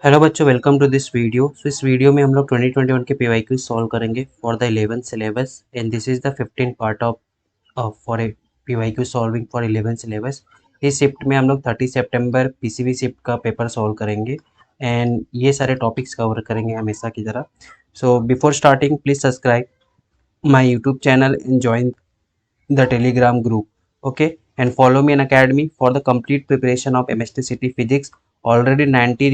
Hello बच्चों, welcome to this video. इस video में हम लोग 2021 के पीवाईक्यू सॉल्व करेंगे for the 11th syllabus and this is the 15 part of for a PYQ solving for 11th syllabus. इस shift में हम लोग 30 सितंबर पीसीबी शिफ्ट का पेपर सॉल्व करेंगे एंड ये सारे टॉपिक्स कवर करेंगे हमेशा की तरह। So before starting please subscribe my YouTube channel and join the telegram group, okay, and follow me in academy for the complete preparation of MSTCT physics। Already 90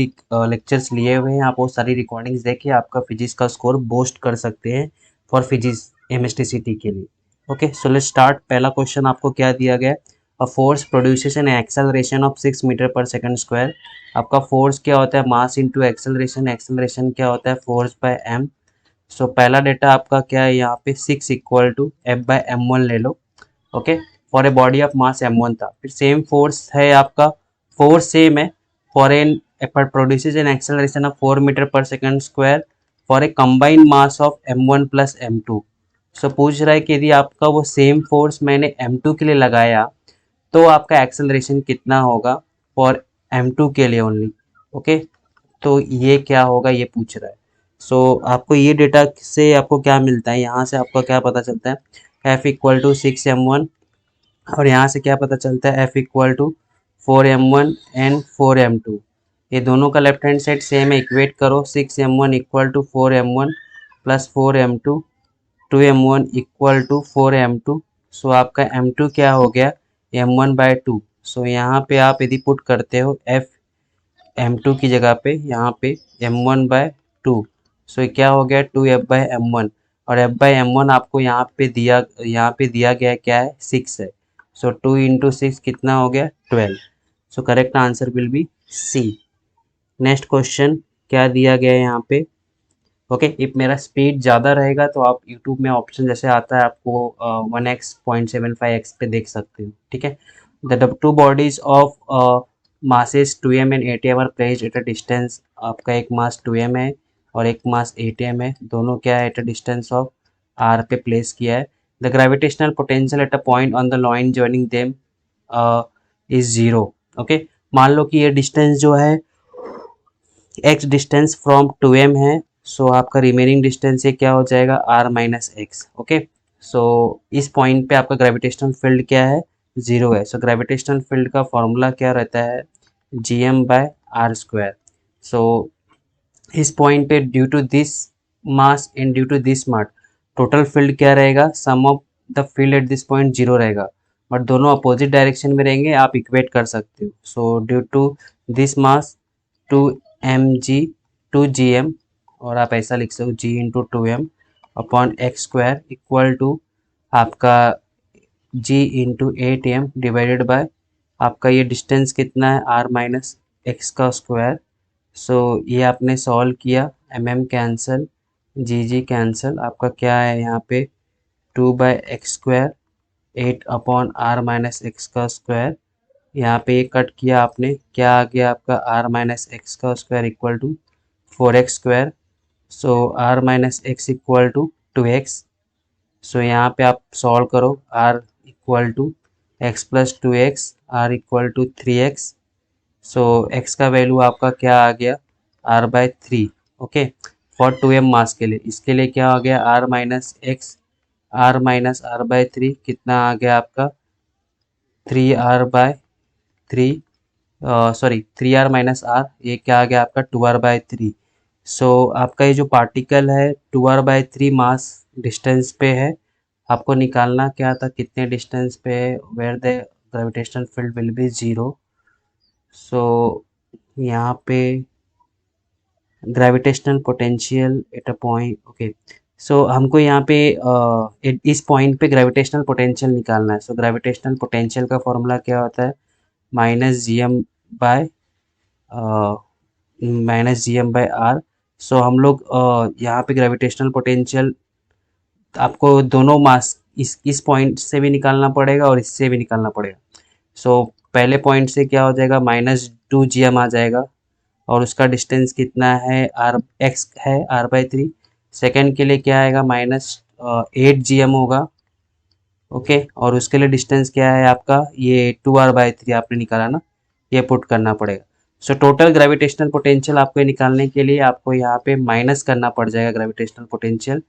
lectures लिए हुए हैं, आप वो सारी रिकॉर्डिंग्स देखिए, आपका फिजिक्स का स्कोर बूस्ट कर सकते हैं फॉर फिजिक्स MSTCT के लिए। Okay, so let's start. पहला क्वेश्चन आपको क्या दिया गया है? A force produces an acceleration of 6 metre per second square. आपका फोर्स क्या होता है? Mass into acceleration. एक्सेलरेशन क्या होता है? Force by M. सो पहला डेटा आपका क्या है यहाँ पे? 6 equal to F by M one ले लो। Okay, for a body of mass m1 था। फिर सेम फोर्स है आपका, फोर्स सेम है for an produces an acceleration of 4 metre per second square for a combined mass of m1 plus m2। So पूछ रहा है कि यदि आपका वो सेम फोर्स मैंने m2 के लिए लगाया तो आपका एक्सेलरेशन कितना होगा फॉर m2 के लिए ओनली। ओके, तो ये क्या होगा ये पूछ रहा है। सो आपको ये डेटा से आपको क्या मिलता है? यहाँ से आपको क्या पता चलता है? एफ इक्वल टू 6m1, और यहाँ से क्या पता चलता है? F equal to 4m1 and 4m2। ये दोनों का लेफ्ट हैंड साइड सेम है, इक्वेट करो। 6m1 equal to 4m1 plus 4m2, 2m1 equal to 4m2। So आपका m2 क्या हो गया? m1/2। सो यहाँ पे आप यदि पुट करते हो एफ m2 की जगह पे, यहाँ पे m1/2। सो क्या हो गया? 2f/m1, और f/m1 आपको यहाँ पे दिया गया क्या है? 6 है। सो 2 इंटू 6 कितना हो गया? 12। So correct answer will be C. Next question क्या दिया गया है यहाँ पे? ओके, इफ मेरा स्पीड ज़्यादा रहेगा तो आप यूट्यूब में ऑप्शन जैसे आता है आपको 1x 0.75x पे देख सकते हो, ठीक है। The two bodies of masses 2m and 8m are placed at a distance. आपका एक मास 2m है और एक मास 8m है, दोनों क्या है? Eight a distance of r पे प्लेस किया है। The gravitational potential at a point on the line joining them is zero. Okay, मान लो कि ये डिस्टेंस जो है x डिस्टेंस फ्रॉम 2m है। सो आपका रिमेनिंग डिस्टेंस ये क्या हो जाएगा? r minus x. ओके, सो इस पॉइंट पे आपका ग्रेविटेशनल फील्ड क्या है? जीरो है। सो ग्रेविटेशनल फील्ड का फॉर्मूला क्या रहता है? gm/r²। सो इस पॉइंट पे due to this mass and due to this mass total field क्या रहेगा? Sum of the field at this point zero रहेगा, बट दोनों अपोजिट डायरेक्शन में रहेंगे, आप इक्वेट कर सकते हो। So due to this mass 2mg 2gm, और आप ऐसा लिख सकते हो g into 2m upon x² equal to आपका g into 8m divided by आपका ये डिस्टेंस कितना है? r माइनस एक्स का स्क्वायर। सो ये आपने सॉल्व किया, कैंसिल, जी कैंसिल, आपका क्या है यहाँ पे? 2/x², 8 upon r minus X का स्क्वायर। यहाँ पे ये कट किया आपने, क्या आ गया आपका? r माइनस एक्स का square equal to 4x²। So r minus X equal to 2x। So यहाँ पे आप सॉल्व करो, r equal to X plus 2x, r equal to 3x। So x का वैल्यू आपका क्या आ गया? r/3। ओके, फॉर 2m मास के लिए, इसके लिए क्या आ गया? r माइनस एक्स, r/3 कितना आ गया आपका? 3r/3, sorry 3r minus r, ये क्या आ गया आपका? 2r/3। सो आपका ये जो पार्टिकल है 2r/3 मास डिस्टेंस पे है, आपको निकालना क्या था? कितने डिस्टेंस पे है? Where the gravitational field will be zero. So यहाँ पे gravitational potential at a point, okay, so हमको यहाँ पे इस पॉइंट पे ग्रेविटेशनल पोटेंशियल निकालना है। सो ग्रेविटेशनल पोटेंशियल का फॉर्मूला क्या होता है? -gm/r। सो हम लोग यहाँ पे ग्रेविटेशनल पोटेंशियल आपको दोनों मास इस पॉइंट से भी निकालना पड़ेगा और इससे भी निकालना पड़ेगा। सो पहले पॉइंट से क्या हो जाएगा? -2gm आ जाएगा, और उसका डिस्टेंस कितना है? x है r/3। सेकेंड के लिए क्या आएगा? -8gm होगा। ओके, और उसके लिए डिस्टेंस क्या है आपका? ये 2r/3 आपने निकाला ना, ये पुट करना पड़ेगा। सो टोटल ग्रेविटेशनल पोटेंशियल आपको निकालने के लिए आपको यहाँ पे माइनस करना पड़ जाएगा gravitational potential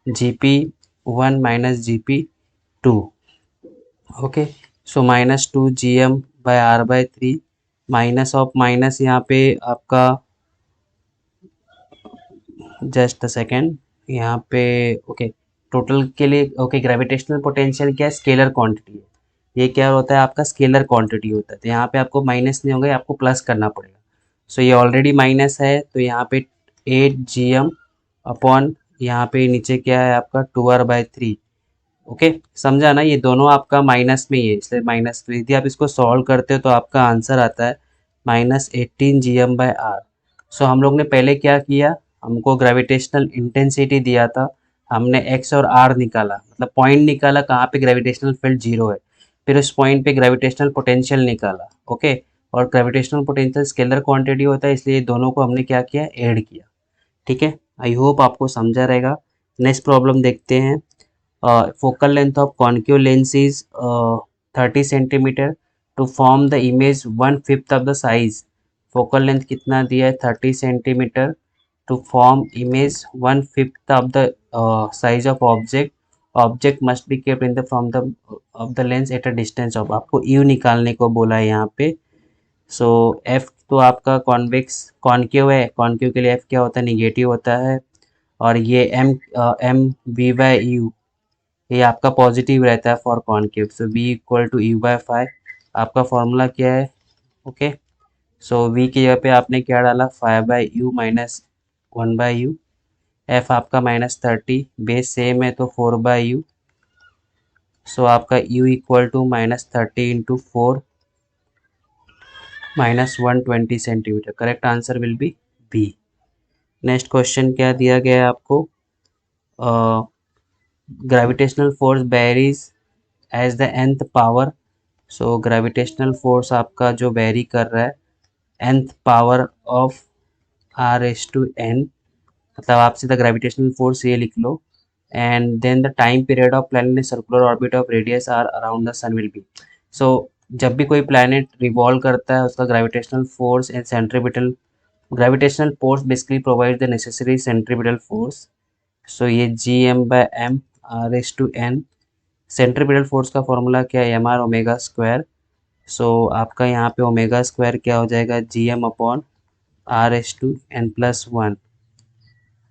GP1 minus GP2। Okay, so -2 GM/r/3 minus of minus यहाँ पे आपका जस्ट अ सेकेंड यहाँ पे। ओके, टोटल के लिए ओके ग्रेविटेशनल पोटेंशियल क्या है, स्केलर क्वांटिटी है। ये क्या होता है आपका स्केलर क्वांटिटी होता है, तो यहाँ पे आपको माइनस नहीं होगा, आपको प्लस करना पड़ेगा। सो ये ऑलरेडी माइनस है, तो यहाँ पे 8 GM अपॉन यहाँ पे नीचे क्या है आपका 2r/3। ओके, समझा ना, ये दोनों आपका माइनस में ही है इसलिए माइनस। तो यदि आप इसको सॉल्व करते हो तो आपका आंसर आता है -18 GM/r। सो हम लोग ने पहले क्या किया, हमको ग्रेविटेशनल इंटेंसिटी दिया था, हमने एक्स और आर निकाला, मतलब पॉइंट निकाला कहाँ पे ग्रेविटेशनल फील्ड 0 है, फिर उस पॉइंट पे ग्रेविटेशनल पोटेंशियल निकाला। ओके, और ग्रेविटेशनल पोटेंशियल स्केलर क्वांटिटी होता है, इसलिए दोनों को हमने क्या किया, ऐड किया। ठीक है, आई होप आपको समझा रहेगा। नेक्स्ट प्रॉब्लम देखते हैं। Focal length of concave lens is 30 centimetre to form the image 1/5 of the size. Focal length कितना दिया है, 30 centimetre to form image 1/5 of the size of object. Object must be kept in the from the of the lens at a distance of, आपको U निकालने को बोला है यहाँ पे। सो एफ तो आपका कॉन्वेक्स कॉन्केव है, कॉन्केव के लिए एफ क्या होता है, निगेटिव होता है। और ये M/V/U ये आपका पॉजिटिव रहता है for concave. So V = U/5 आपका फॉर्मूला क्या है। ओके, सो V की जगह पे आपने क्या डाला, 5/U माइनस 1/U। F आपका -30, बेस सेम है तो 4/U। सो आपका U = -30 × 4 -120 centimetre. Correct answer will be B। Next question क्या दिया गया है आपको, gravitational force varies as the nth power. So gravitational force आपका जो वेरी कर रहा है nth पावर ऑफ r⁴n, मतलब आप सीधा ग्रेविटेशनल फोर्स ये लिख लो। And then the time period of planet in circular orbit of radius R around the sun will be. So जब भी कोई प्लैनेट रिवॉल्व करता है उसका gravitational force and centripetal, gravitational force basically provide the necessary centripetal force. So ये Gm/m r⁴n। Centripetal force का formula क्या है, mr⍵²। सो आपका यहाँ पे ω² क्या हो जाएगा, Gm/r⁴n+1।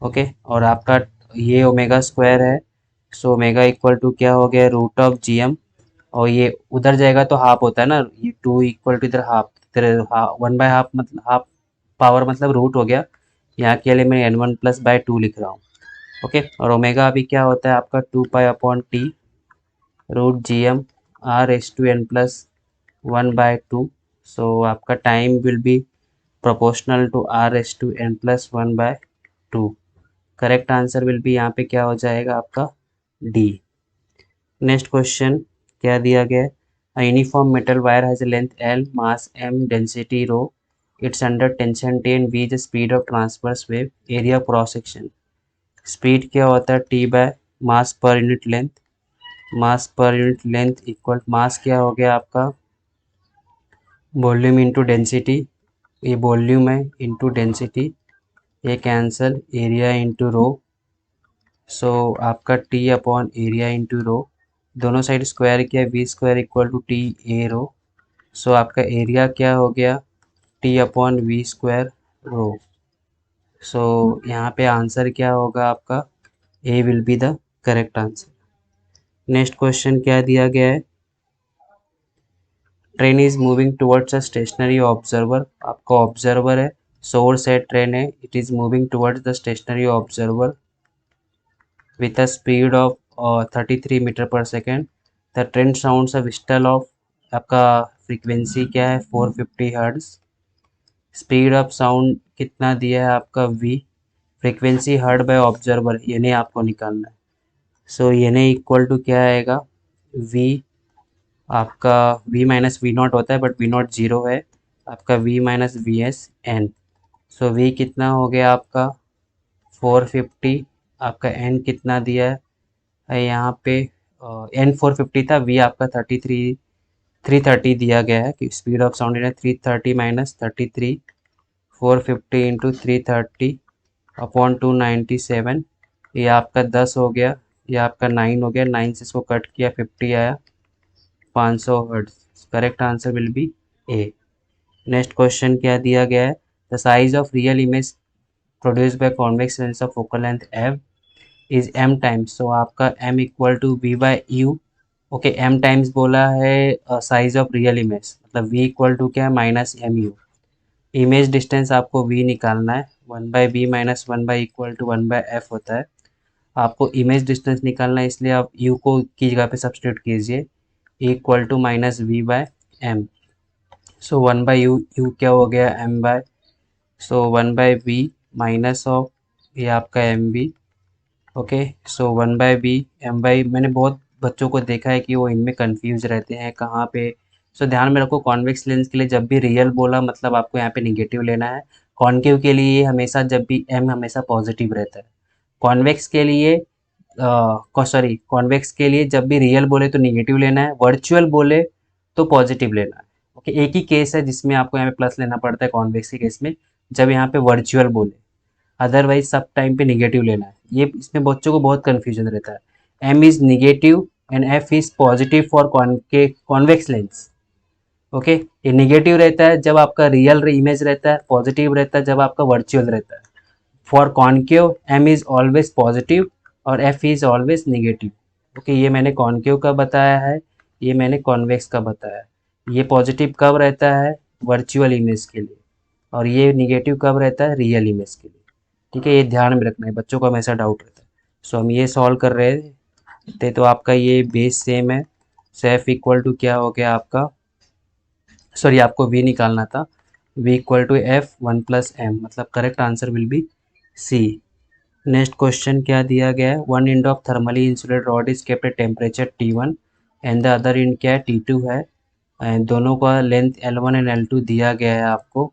ओके, और आपका ये ω² है, सो ओमेगा इक्वल टू क्या हो गया, √Gm। और ये उधर जाएगा तो हाफ होता है ना, ये 2 = इधर हाफ, इधर 1/2 मतलब हाफ पावर मतलब रूट हो गया। यहाँ के लिए मैं n1+/2 लिख रहा हूँ। ओके, और ओमेगा अभी क्या होता है आपका 2π/T √Gm r⁴n+1/2। सो आपका time will be proportional to r⁴n+1/2। Correct answer will be यहाँ पे क्या हो जाएगा आपका D। नेक्स्ट क्वेश्चन क्या दिया गया है, a uniform metal wire has a length L, mass M, density ρ, it's under tension T and V the speed of transverse wave, area cross section. Speed क्या होता है, T by mass per unit length. Mass per unit length equal मास क्या हो गया आपका, volume into density, ये volume है into density, ये कैंसल, एरिया इंटू रो। सो आपका T/एरिया इंटू रो, दोनों साइड स्क्वायर किया, V² = T A ρ। सो आपका एरिया क्या हो गया, T/V² रो। सो यहाँ पे आंसर क्या होगा आपका, A will be the correct answer. Next question क्या दिया गया है, train is moving towards a stationary observer. आपका ऑब्जर्वर है, सोर्स है, ट्रेन है, it is moving towards the stationary observer with a speed of 33 metre per second. The train sounds a whistle of, आपका frequency क्या है, 450 hertz. Speed of sound कितना दिया है आपका V, frequency heard by observer, ये नहीं आपको निकालना है। सो ये नहीं इक्वल टू क्या आएगा, V आपका V-V0 होता है बट V0 0 है, आपका V-VS n। सो V कितना हो गया आपका 450, आपका n कितना दिया है यहाँ पे, n 450 था, V आपका 330 दिया गया है कि स्पीड ऑफ साउंड है 330 - 33 450 इंटू 330 अपॉन 297, ये आपका 10 हो गया, ये आपका 9 हो गया, 9 से इसको कट किया 50 आया, 500 hertz. Correct answer will be A. Next question क्या दिया गया है, the size of real image produce by convex lens of focal length F is M times, so आपका M equal to V by U. Okay, M times बोला है size of real image, मतलब V equal to क्या है, minus M U. Image distance आपको V निकालना है, 1/b minus 1 equal to 1/f होता है। आपको इमेज डिस्टेंस निकालना है, इसलिए आप u को की जगह पे सब्सटीट्यूट कीजिए, equal to minus V by M. So 1/u, U क्या हो गया, m by, so 1/b minus of ये आपका M B. Okay, so 1/b m/, मैंने बहुत बच्चों को देखा है कि वो इनमें कंफ्यूज रहते हैं कहाँ पे। सो ध्यान में रखो, कॉन्वेक्स लेंस के लिए जब भी रियल बोला मतलब आपको यहाँ पे निगेटिव लेना है। कॉन्केव के लिए हमेशा जब भी m हमेशा पॉजिटिव रहता है। कॉन्वेक्स के लिए कॉन्वेक्स के लिए जब भी रियल बोले तो निगेटिव लेना है, वर्चुअल बोले तो पॉजिटिव लेना है। ओके, एक ही केस है जिसमें आपको यहाँ पे प्लस लेना पड़ता है कॉन्वेक्स के केस में, जब यहाँ पे वर्चुअल बोले, अदरवाइज सब टाइम पे निगेटिव लेना है। ये इसमें बच्चों को बहुत कन्फ्यूजन रहता है। M is negative and F is positive for convex lens. Okay, ये निगेटिव रहता है जब आपका रियल इमेज रहता है, पॉजिटिव रहता है जब आपका वर्चुअल रहता है। For concave M is always positive और F is always negative. Okay, ये मैंने कॉन्केव का बताया है, ये मैंने कॉन्वेक्स का बताया है। ये पॉजिटिव कब रहता है, वर्चुअल इमेज के लिए, और ये निगेटिव कब रहता है, रियल इमेज के लिए। ठीक है, ये ध्यान में रखना है, बच्चों को हमेशा डाउट रहता है। सो हम ये सॉल्व कर रहे थे, तो आपका ये बेस सेम है। सो एफ इक्वल टू क्या हो गया आपका, सॉरी आपको वी निकालना था, we equal to F 1+m, मतलब correct answer will be C. Next question क्या दिया गया है, one end of thermally insulated rod is kept at temperature T1 and the other end क्या है, T2 है, एंड दोनों का लेंथ L1 एंड L2 दिया गया है आपको।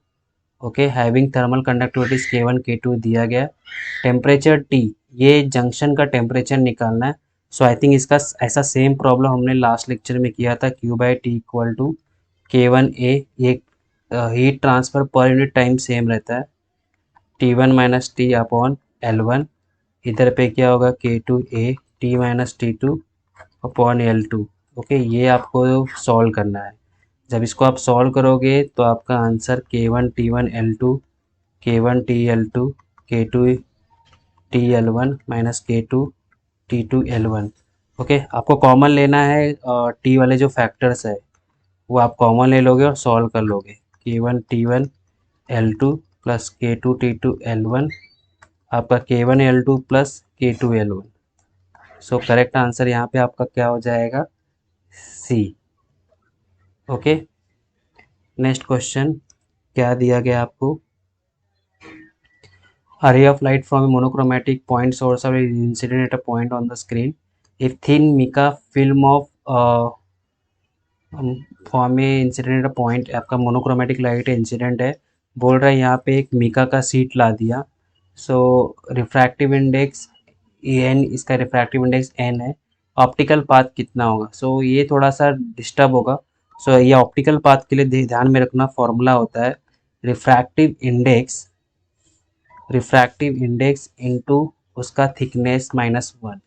Okay, having thermal conductivity K1 K2 दिया गया। टेम्परेचर T, ये जंक्शन का टेम्परेचर निकालना है। सो आई थिंक इसका ऐसा सेम प्रॉब्लम हमने लास्ट लेक्चर में किया था, Q/T इक्वल टू K1A। ये heat transfer per unit time same रहता है, T1 minus T upon L1। इधर पे क्या होगा, K2A T-T2 upon L2। Okay, ये आपको सॉल्व करना है। जब इसको आप सॉल्व करोगे तो आपका answer K1 T1 L2, K1 TL2, K2 TL1 minus K2 T2 L1। Okay, आपको कॉमन लेना है, टी वाले जो फैक्टर्स है वो आप कॉमन ले लोगे और सॉल्व कर लोगे। K1 T1 L2 plus K2 T2 L1, आपका K1 L2 plus K2 L1। सो करेक्ट आंसर यहाँ पे आपका क्या हो जाएगा, सी। ओके, नेक्स्ट क्वेश्चन क्या दिया गया आपको, a ray of light from a monochromatic point source is incident at a point on the screen. If thin mica film of form में इंसिडेंट पॉइंट, आपका मोनोक्रोमेटिक लाइट इंसिडेंट है, बोल रहा है यहाँ पे एक मिका का सीट ला दिया। सो रिफ्रैक्टिव इंडेक्स एन, इसका रिफ्रैक्टिव इंडेक्स एन है, ऑप्टिकल पाथ कितना होगा। सो ये थोड़ा सा डिस्टर्ब होगा। सो ये ऑप्टिकल पाथ के लिए ध्यान में रखना, फॉर्मूला होता है रिफ्रैक्टिव इंडेक्स इनटू उसका थिकनेस -1।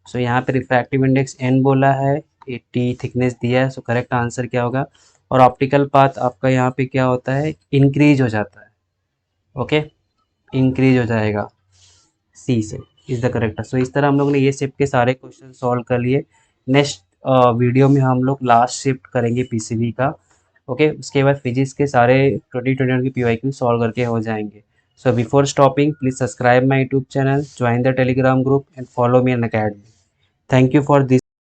सो यहाँ पे रिफ्रैक्टिव इंडेक्स n बोला है, ये t थिकनेस दिया है, सो करेक्ट आंसर क्या होगा। और ऑप्टिकल पाथ आपका यहाँ पे क्या होता है, इंक्रीज हो जाता है। ओके, इंक्रीज हो जाएगा, सी से इज द करेक्ट। सो इस तरह हम लोग ने ये शिफ्ट के सारे क्वेश्चन सॉल्व कर लिए। नेक्स्ट वीडियो में हम लोग लास्ट शिफ्ट करेंगे पीसीबी का। ओके, उसके बाद फिजिक्स के सारे 2021 की पीवाईक्यू सॉल्व करके हो जाएंगे। So before stopping, please subscribe my YouTube channel, join the Telegram group and follow me in academy. Thank you for this.